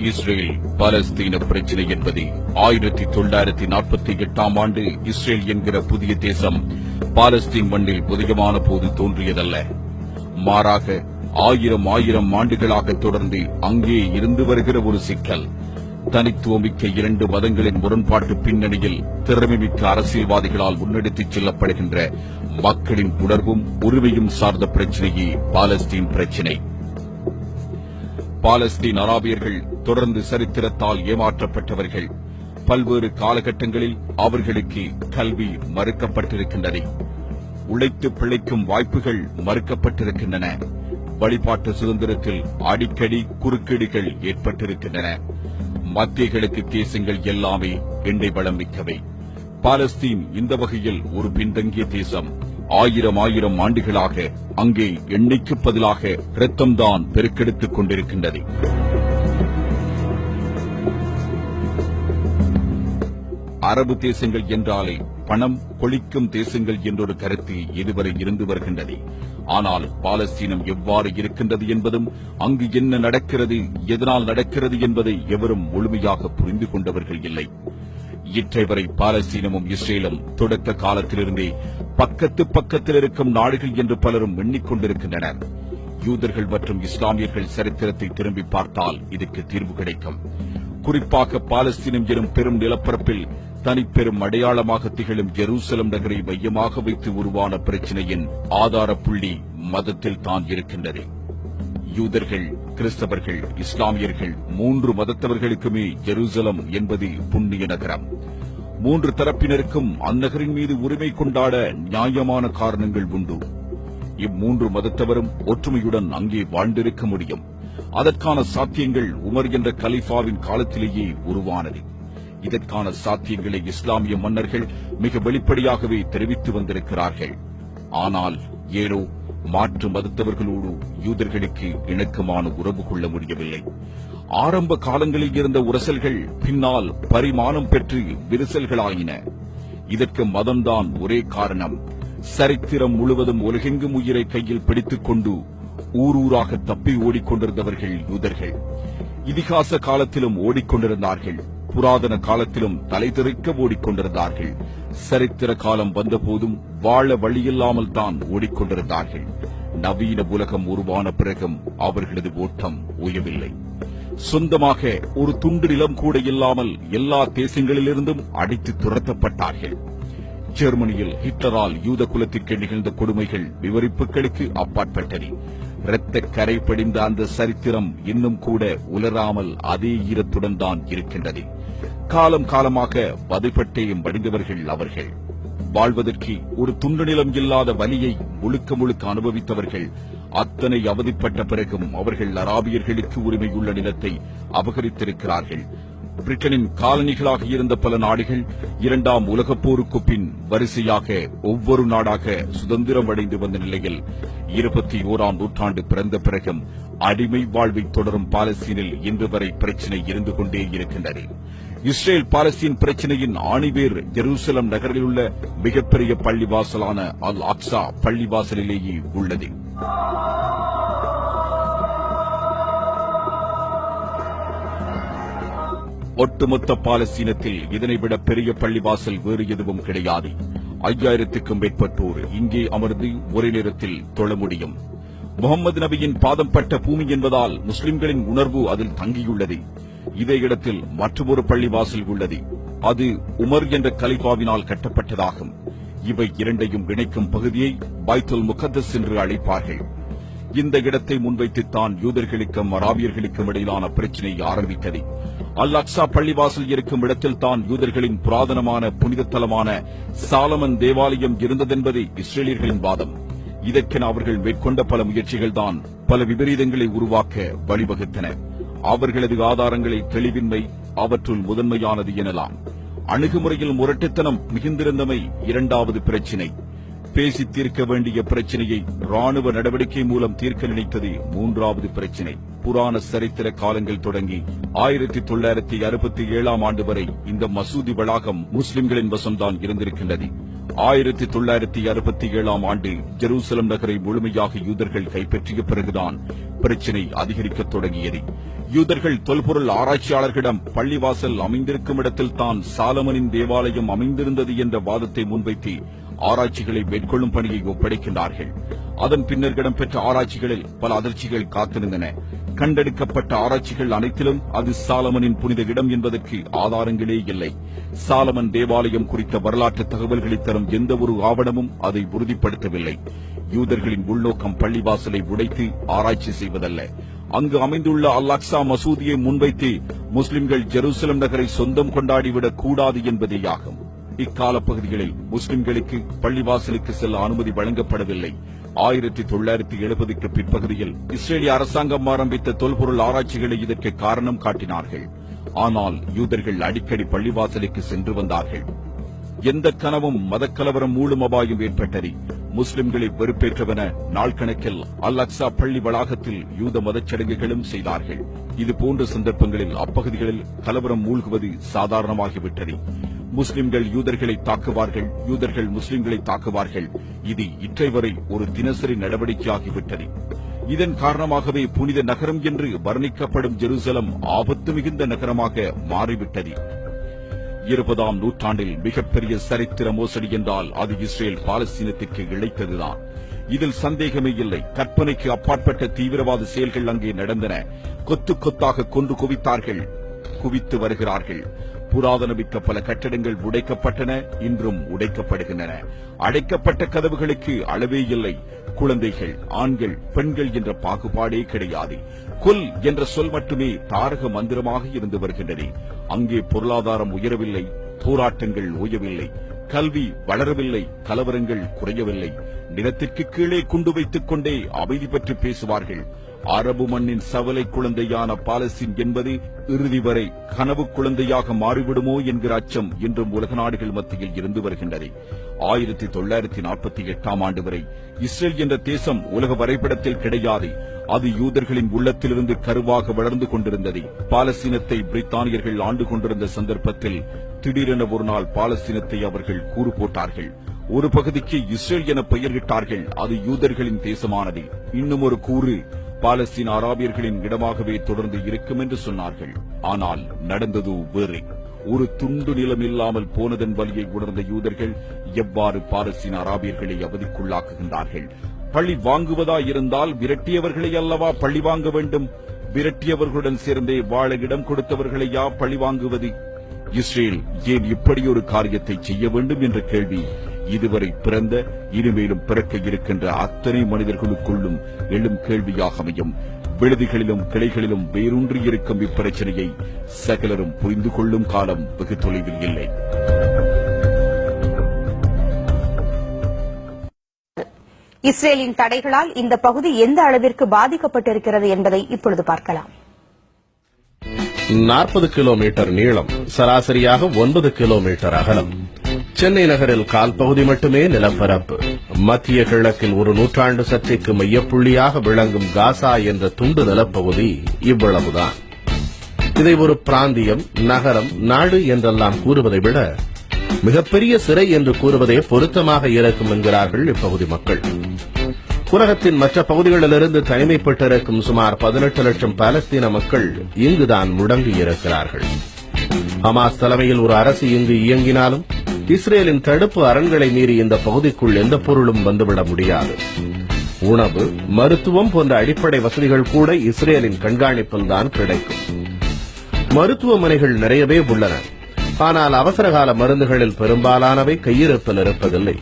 Israel பாலஸ்தீன பிரச்சினை என்பது 1948ஆம் ஆண்டு இஸ்ரேல் என்கிற புதிய தேசம் பாலஸ்தீன் மண்ணில் உதயமான போது தோன்றியதல்ல. மாறாக ஆயிரம் ஆண்டுகளாக தொடர்ந்து அங்கே இருந்து வருகிற ஒரு சிக்கல். தனித்துவமிக்க இரண்டு மதங்களின் முரண்பாட்டு பின்னணியில் திறமைமிக்க அரசியல்வாதிகளால் முன்னெடுத்துச் செல்லப்படுகின்ற மக்களின் உணர்வும் உரிமையும் சார்ந்த பிரச்சினையே பாலஸ்தீன் பிரச்சினை. பாலஸ்தீன் அராபியர்கள் தொடர்ந்து சரித்திரத்தால் ஏமாற்றப்பட்டவர்கள். பல்வேறு காலகட்டங்களில் அவர்களுக்கு கல்வி மறுக்கப்பட்டிருக்கின்றது. உழைத்து பிழைக்கும் வாய்ப்புகள் மறுக்கப்பட்டிருக்கின்றன. வழிபாட்டு சுதந்திரத்தில் அடிக்கடி குறுக்கீடுகள் ஏற்பட்டிருக்கின்றன. மத்திய கிழக்கு தேசங்கள் எல்லாமே எண்ணெய் வளம் மிக்கவை. பாலஸ்தீன் இந்த வகையில் ஒரு பின்தங்கிய தேசம். ஆயிரம் ஆண்டுகளாக அங்கே எண்ணெய்க்கு பதிலாக இரத்தம்தான் பெருக்கெடுத்துக் கொண்டிருக்கின்றது. அரபு தேசங்கள் என்றாலே பணம் கொளிக்கும் தேசங்கள் என்றொரு கருத்து இதுவரை இருந்து வருகின்றது. ஆனால் பாலஸ்தீனம் எவ்வாறு இருக்கின்றது என்பதும் அங்கு என்ன நடக்கிறது, எதனால் நடக்கிறது என்பதை எவரும் முழுமையாக புரிந்து கொண்டவர்கள் இல்லை. இற்றை வரை பாலஸ்தீனமும் இஸ்ரேலும் தொடக்க காலத்திலிருந்தே பக்கத்தில் இருக்கும் நாடுகள் என்று பலரும் எண்ணிக்கொண்டிருக்கின்றனர். யூதர்கள் மற்றும் இஸ்லாமியர்கள் சரித்திரத்தை திரும்பி பார்த்தால் இதற்கு தீர்வு கிடைக்கும். குறிப்பாக பாலஸ்தீனம் எனும் பெரும் நிலப்பரப்பில் தனிப்பெரும் அடையாளமாக திகழும் ஜெருசலம் நகரை மையமாக வைத்து உருவான பிரச்சினையின் ஆதார புள்ளி மதத்தில் தான் இருக்கின்றது. யூதர்கள், கிறிஸ்தவர்கள், இஸ்லாமியர்கள் மூன்று மதத்தவர்களுக்குமே ஜெருசலம் என்பது புண்ணிய நகரம். மூன்று தரப்பினருக்கும் அந்நகரின் மீது உரிமை கொண்டாட நியாயமான காரணங்கள் உண்டு. இம்மூன்று மதத்தவரும் ஒற்றுமையுடன் அங்கே வாழ்ந்திருக்க முடியும். அதற்கான சாத்தியங்கள் உமர் என்ற கலீஃபாவின் காலத்திலேயே உருவானது. இதற்கான சாத்தியங்களை இஸ்லாமிய மன்னர்கள் மிக வெளிப்படையாகவே தெரிவித்து வந்திருக்கிறார்கள். ஆனால் ஏனோ மாற்று மதத்தவர்களோடு யூதர்களுக்கு இணக்கமான உறவு கொள்ள முடியவில்லை. ஆரம்ப காலங்களில் இருந்த உரசல்கள் பின்னால் பரிமாணம் பெற்று விரிசல்களாயின. இதற்கு மதம்தான் ஒரே காரணம். சரித்திரம் முழுவதும் உலகெங்கும் உயிரை கையில் பிடித்துக் கொண்டு ஊரூராக தப்பி ஓடிக்கொண்டிருந்தவர்கள் யூதர்கள். இதிகாச காலத்திலும் ஓடிக்கொண்டிருந்தார்கள். புராதன காலத்திலும் தலைதெறிக்க ஓடிக்கொண்டிருந்தார்கள். சரித்திர காலம் வந்தபோதும் வாழ வழியில்லாமல் தான் ஓடிக்கொண்டிருந்தார்கள். நவீன உலகம் உருவான பிறகும் அவர்களது ஓட்டம் ஓயவில்லை. சொந்தமாக ஒரு துண்டு நிலம் கூட இல்லாமல் எல்லா தேசங்களிலிருந்தும் அடித்து துரத்தப்பட்டார்கள். ஜெர்மனியில் ஹிட்லரால் யூத குலத்திற்கு நிகழ்ந்த கொடுமைகள் விவரிப்புகளுக்கு அப்பாற்பட்டது. இரத்த கரை படிந்த அந்த சரித்திரம் இன்னும் கூட உலராமல் அதே ஈரத்துடன் தான் இருக்கின்றது. காலம் காலமாக வதைப்பட்டேயும் வடிந்தவர்கள் அவர்கள். வாழ்வதற்கு ஒரு துண்டு நிலம் இல்லாத வலியை முழுக்க அனுபவித்தவர்கள். அத்தனை அவதிப்பட்ட பிறகும் அவர்கள் அராபியர்களுக்கு உரிமையுள்ள நிலத்தை அபகரித்திருக்கிறார்கள். பிரிட்டனின் காலனிகளாக இருந்த பல நாடுகள் இரண்டாம் உலகப் போருக்கு பின் வரிசையாக ஒவ்வொரு நாடாக சுதந்திரம் அடைந்து வந்த நிலையில் 21ஆம் நூற்றாண்டு பிறந்த பிறகும் அடிமை வாழ்வை தொடரும் பாலஸ்தீனில் இன்று வரை பிரச்சினை இருந்து கொண்டே இருக்கின்றது. இஸ்ரேல் பாலஸ்தீன் பிரச்சினையின் ஆணிவேர் ஜெருசலம் நகரில் உள்ள மிகப்பெரிய பள்ளிவாசலான அல் அக்ஸா பள்ளிவாசலிலேயே உள்ளது. ஒட்டுமொத்த பாலஸ்தீனத்தில் இதனைவிட பெரிய பள்ளிவாசல் வேறு எதுவும் கிடையாது. 5000க்கும் மேற்பட்டோர் இங்கே அமர்ந்து ஒரே நேரத்தில் தொழ முடியும். முகமது நபியின் பாதம் பட்ட பூமி என்பதால் முஸ்லிம்களின் உணர்வு அதில் தங்கியுள்ளது. இதே இடத்தில் மற்றொரு பள்ளிவாசல் உள்ளது. அது உமர் என்ற கலீஃபாவினால் கட்டப்பட்டதாகும். இவை இரண்டையும் இணைக்கும் பகுதியை பைத்துல் முகத்தஸ் என்று அழைப்பார்கள். இந்த இடத்தை முன்வைத்துத்தான் யூதர்களுக்கும் அராபியர்களுக்கும் இடையிலான பிரச்சினை ஆரம்பித்தது. அல் அக்ஸா பள்ளிவாசல் இருக்கும் இடத்தில் தான் யூதர்களின் புராதனமான புனித தலமான சாலமன் தேவாலயம் இருந்ததென்பது இஸ்ரேலியர்களின் வாதம். இதற்கென அவர்கள் மேற்கொண்ட பல முயற்சிகள் தான் பல விபரீதங்களை உருவாக்க வழிவகுத்தன. அவர்களது ஆதாரங்களை தெளிவின்மை அவற்றுள் முதன்மையானது எனலாம். அணுகுமுறையில் முரட்டுத்தனம் மிகுந்திருந்தமை இரண்டாவது பிரச்சினை. பேசி தீர்க்க வேண்டிய பிரச்சினையை ராணுவ நடவடிக்கை மூலம் தீர்க்க நினைத்தது மூன்றாவது பிரச்சினை. புராண சரித்திர காலங்கள் தொடங்கி 1967ஆம் ஆண்டு வரை இந்த மசூதி வளாகம் முஸ்லிம்களின் வசம்தான் இருந்திருக்கின்றது. 1967 ஆண்டு ஜெருசலம் நகரை முழுமையாக யூதர்கள் கைப்பற்றிய பிறகுதான் பிரச்சினை அதிகரிக்கத் தொடங்கியது. யூதர்கள் தொல்பொருள் ஆராய்ச்சியாளர்களிடம் பள்ளிவாசல் அமைந்திருக்கும் இடத்தில் தான் சாலமனின் தேவாலயம் அமைந்திருந்தது என்ற வாதத்தை முன்வைத்து ஆராய்ச்சிகளை மேற்கொள்ளும் பணியை ஒப்படைக்கின்றார்கள். அதன் பின்னர் இடம்பெற்ற ஆராய்ச்சிகளில் பல அதிர்ச்சிகள் காத்திருந்தன. கண்டெடுக்கப்பட்ட ஆராய்ச்சிகள் அனைத்திலும் அது சாலமனின் புனித இடம் என்பதற்கு ஆதாரங்களே இல்லை. சாலமன் தேவாலயம் குறித்த வரலாற்று தகவல்களை தரும் எந்த ஒரு ஆவணமும் அதை உறுதிப்படுத்தவில்லை. யூதர்களின் உள்நோக்கம் பள்ளிவாசலை உடைத்து ஆராய்ச்சி செய்வதல்ல, அங்கு அமைந்துள்ள அல்-அக்ஸா மசூதியை முன்வைத்து முஸ்லிம்கள் ஜெருசலம் நகரை சொந்தம் கொண்டாடிவிடக் கூடாது என்பதேயாகும். இக்கால பகுதிகளில் முஸ்லிம்களுக்கு பள்ளிவாசலுக்கு செல்ல அனுமதி வழங்கப்படவில்லை. 1970க்கு பிற்பகுதியில் இஸ்ரேலிய அரசாங்கம் ஆரம்பித்த தொல்பொருள் ஆராய்ச்சிகளை இதற்கு காரணம் காட்டினார்கள். ஆனால் யூதர்கள் அடிக்கடி பள்ளிவாசலுக்கு சென்று வந்தார்கள். எந்த கனவும் மதக்கலவரம் மூலம் அபாயம் ஏற்பட்டது. முஸ்லிம்களை வெறுப்பேற்றவன நாள் கணக்கில் அல்-அக்ஸா பள்ளி வளாகத்தில் யூத மதச்சடங்குகளும் செய்தார்கள். இதுபோன்ற சந்தர்ப்பங்களில் அப்பகுதிகளில் கலவரம் மூழ்குவது சாதாரணமாகிவிட்டது. முஸ்லிம்கள் யூதர்களை தாக்குவார்கள், யூதர்கள் முஸ்லிம்களை தாக்குவார்கள். இது இற்றை வரை ஒரு தினசரி நடவடிக்கையாகிவிட்டது. இதன் காரணமாகவே புனித நகரம் என்று வர்ணிக்கப்படும் ஜெருசலம் ஆபத்து மிகுந்த நகரமாக மாறிவிட்டது. 20ஆம் நூற்றாண்டில் மிகப்பெரிய சரித்திர மோசடி என்றால் அது இஸ்ரேல் பாலஸ்தீனத்திற்கு இழைத்ததுதான். இதில் சந்தேகமே இல்லை. கற்பனைக்கு அப்பாற்பட்ட தீவிரவாத செயல்கள் அங்கே நடந்தன. கொத்து கொத்தாக கொன்று குவித்தார்கள், குவித்து வருகிறார்கள். புராதனமிக்க பல கட்டடங்கள் உடைக்கப்பட்டன, இன்றும் உடைக்கப்படுகின்றன. அடைக்கப்பட்ட கதவுகளுக்கு அளவே இல்லை. குழந்தைகள், ஆண்கள், பெண்கள் என்ற பாகுபாடே கிடையாது. கொல் என்ற சொல் மட்டுமே தாரக மந்திரமாக இருந்து வருகின்றது. அங்கே பொருளாதாரம் உயரவில்லை, போராட்டங்கள் ஓயவில்லை, கல்வி வளரவில்லை, கலவரங்கள் குறையவில்லை. நிலத்திற்கு கீழே குண்டு வைத்துக் கொண்டே அமைதி பற்றி பேசுவார்கள். அரபு மண்ணின் சவலை குழந்தையான பாலஸ்தீன் என்பது இறுதி வரை கனவு குழந்தையாக மாறிவிடுமோ என்கிற அச்சம் இன்றும் உலக நாடுகள் மத்தியில் இருந்து வருகின்றது. 1948ஆம் ஆண்டு வரை இஸ்ரேல் என்ற தேசம் உலக வரைபடத்தில் கிடையாது. அது யூதர்களின் உள்ளத்திலிருந்து கருவாக வளர்ந்து கொண்டிருந்தது. பாலஸ்தீனத்தை பிரித்தானியர்கள் ஆண்டு கொண்டிருந்த சந்தர்ப்பத்தில் திடீரென ஒரு நாள் பாலஸ்தீனத்தை அவர்கள் கூறு போட்டார்கள். ஒரு பகுதிக்கு இஸ்ரேல் என பெயரிட்டார்கள். அது யூதர்களின் தேசமானது. இன்னும் ஒரு கூறு பாலஸ்தீன அராபியர்களின் இடமாகவே தொடர்ந்து இருக்கும் என்று சொன்னார்கள். ஆனால் நடந்தது வேறு. ஒரு துண்டு நிலம் இல்லாமல் போனதன் வலியை உணர்ந்த யூதர்கள் எவ்வாறு பாலஸ்தீன அராபியர்களை அவதிக்குள்ளாக்குகின்றார்கள்? பழி வாங்குவதா இருந்தால் விரட்டியவர்களை அல்லவா பழி வாங்க வேண்டும்? விரட்டியவர்களுடன் சேர்ந்தே வாழ இடம் கொடுத்தவர்களையா பழி வாங்குவது? இஸ்ரேல் ஏன் இப்படி ஒரு காரியத்தை செய்ய வேண்டும் என்ற கேள்வி இதுவரை பிறந்த, இனிமேலும் பிறக்க இருக்கின்ற அத்தனை மனிதர்களுக்குள்ளும் எழும் கேள்வியாக அமையும். விடுதிகளிலும் கிளைகளிலும் வேரூன்றி இருக்கும் இப்பிரச்சனையை சகலரும் புரிந்து கொள்ளும் காலம் வெகு தொலைவில் இல்லை. இஸ்ரேலின் தடைகளால் இந்த பகுதி எந்த அளவிற்கு பாதிக்கப்பட்டிருக்கிறது என்பதை இப்பொழுது பார்க்கலாம். 40 கிலோமீட்டர் நீளம், சராசரியாக 9 கிலோமீட்டர் அகலம். சென்னை நகரில் கால் பகுதி மட்டுமே நிலப்பரப்பு. மத்திய கிழக்கில் ஒரு நூற்றாண்டு சர்ச்சைக்கு மையப்புள்ளியாக விளங்கும் காசா என்ற துண்டு நிலப்பகுதி இவ்வளவுதான். இதை ஒரு பிராந்தியம், நகரம், நாடு என்றெல்லாம் கூறுவதை விட மிகப்பெரிய சிறை என்று கூறுவதே பொருத்தமாக இருக்கும் என்கிறார்கள் இப்பகுதி மக்கள். உலகத்தின் மற்ற பகுதிகளிலிருந்து தனிமைப்பட்டிருக்கும் சுமார் 18 லட்சம் பாலஸ்தீன மக்கள் இங்குதான் முடங்கியிருக்கிறார்கள். ஹமாஸ் தலைமையில் ஒரு அரசு இங்கு இயங்கினாலும் இஸ்ரேலின் தடுப்பு அரண்களை மீறி இந்த பகுதிக்குள் எந்த பொருளும் வந்துவிட முடியாது. உணவு, மருத்துவம் போன்ற அடிப்படை வசதிகள் கூட இஸ்ரேலின் கண்காணிப்பில் தான் கிடைக்கும். மருத்துவமனைகள் நிறையவே உள்ளன. ஆனால் அவசரகால மருந்துகளில் பெரும்பாலானவை கையிருப்பில் இருப்பதில்லை.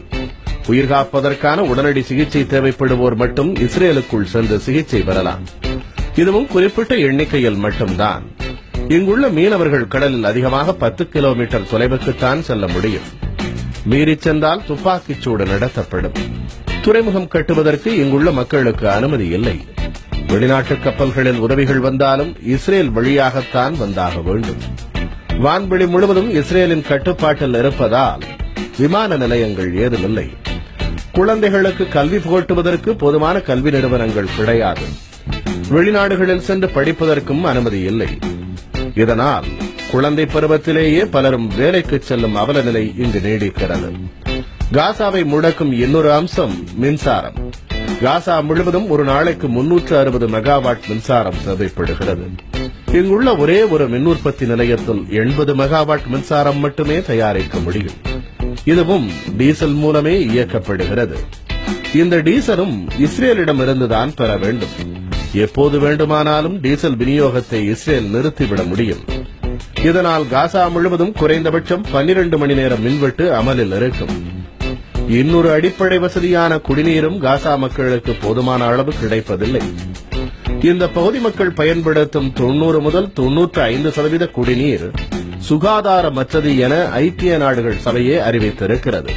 உயிர்காப்பதற்கான உடனடி சிகிச்சை தேவைப்படுவோர் மட்டும் இஸ்ரேலுக்குள் சென்று சிகிச்சை பெறலாம். இதுவும் குறிப்பிட்ட எண்ணிக்கையில் மட்டும்தான். இங்குள்ள மீனவர்கள் கடலில் அதிகமாக 10 கிலோமீட்டர் தொலைவுக்குத்தான் செல்ல முடியும். மீறிச் சென்றால் துப்பாக்கிச் சூடு நடத்தப்படும். துறைமுகம் கட்டுவதற்கு இங்குள்ள மக்களுக்கு அனுமதி இல்லை. வெளிநாட்டு கப்பல்களில் உதவிகள் வந்தாலும் இஸ்ரேல் வழியாகத்தான் வந்தாக வேண்டும். வான்வெளி முழுவதும் இஸ்ரேலின் கட்டுப்பாட்டில் இருப்பதால் விமான நிலையங்கள் ஏதுமில்லை. குழந்தைகளுக்கு கல்வி புகட்டுவதற்கு போதுமான கல்வி நிறுவனங்கள் கிடையாது. வெளிநாடுகளில் சென்று படிப்பதற்கும் அனுமதி இல்லை. இதனால் குழந்தை பருவத்திலேயே பலரும் வேலைக்கு செல்லும் அவல நிலை இங்கு நீடிக்கிறது. காசாவை முடக்கும் இன்னொரு அம்சம் மின்சாரம். காசா முழுவதும் ஒரு நாளைக்கு 360 மெகாவாட் மின்சாரம் தேவைப்படுகிறது. இங்குள்ள ஒரே ஒரு மின் உற்பத்தி நிலையத்தில் 80 மெகாவாட் மின்சாரம் மட்டுமே தயாரிக்க முடியும். இதுவும் டீசல் மூலமே இயக்கப்படுகிறது. இந்த டீசலும் இஸ்ரேலிடமிருந்துதான் பெற வேண்டும். எப்போது வேண்டுமானாலும் டீசல் விநியோகத்தை இஸ்ரேல் நிறுத்திவிட முடியும். இதனால் காசா முழுவதும் குறைந்தபட்சம் 12 மணி நேரம் மின்வெட்டு அமலில் இருக்கும். இன்னொரு அடிப்படை வசதியான குடிநீரும் காசா மக்களுக்கு போதுமான அளவு கிடைப்பதில்லை. இந்த பகுதி மக்கள் பயன்படுத்தும் 90 முதல் 95% குடிநீர் சுகாதாரமற்றது என ஐக்கிய நாடுகள் சபையே அறிவித்திருக்கிறது.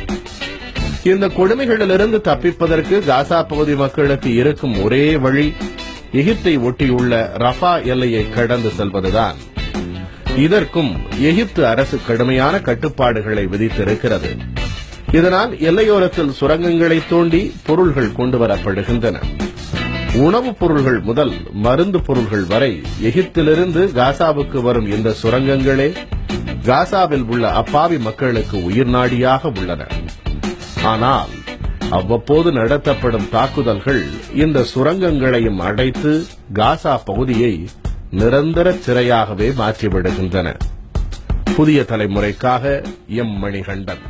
இந்த கொடுமைகளிலிருந்து தப்பிப்பதற்கு காசா பகுதி மக்களுக்கு இருக்கும் ஒரே வழி எகிப்தை ஒட்டியுள்ள ரஃபா எல்லையை கடந்து செல்வதுதான். இதற்கும் எகிப்து அரசு கடுமையான கட்டுப்பாடுகளை விதித்திருக்கிறது. இதனால் எல்லையோரத்தில் சுரங்கங்களை தோண்டி பொருள்கள் கொண்டுவரப்படுகின்றன. உணவுப் பொருள்கள் முதல் மருந்து பொருள்கள் வரை எகிப்திலிருந்து காசாவுக்கு வரும் இந்த சுரங்கங்களே காசாவில் உள்ள அப்பாவி மக்களுக்கு உயிர்நாடியாக உள்ளன. ஆனால் அவ்வப்போது நடத்தப்படும் தாக்குதல்கள் இந்த சுரங்கங்களையும் அடைத்து காசா பகுதியை நிரந்தர சிறையாகவே மாற்றிவிடுகின்றன. புதிய தலைமுறைக்காக எம் மணிகண்டன்.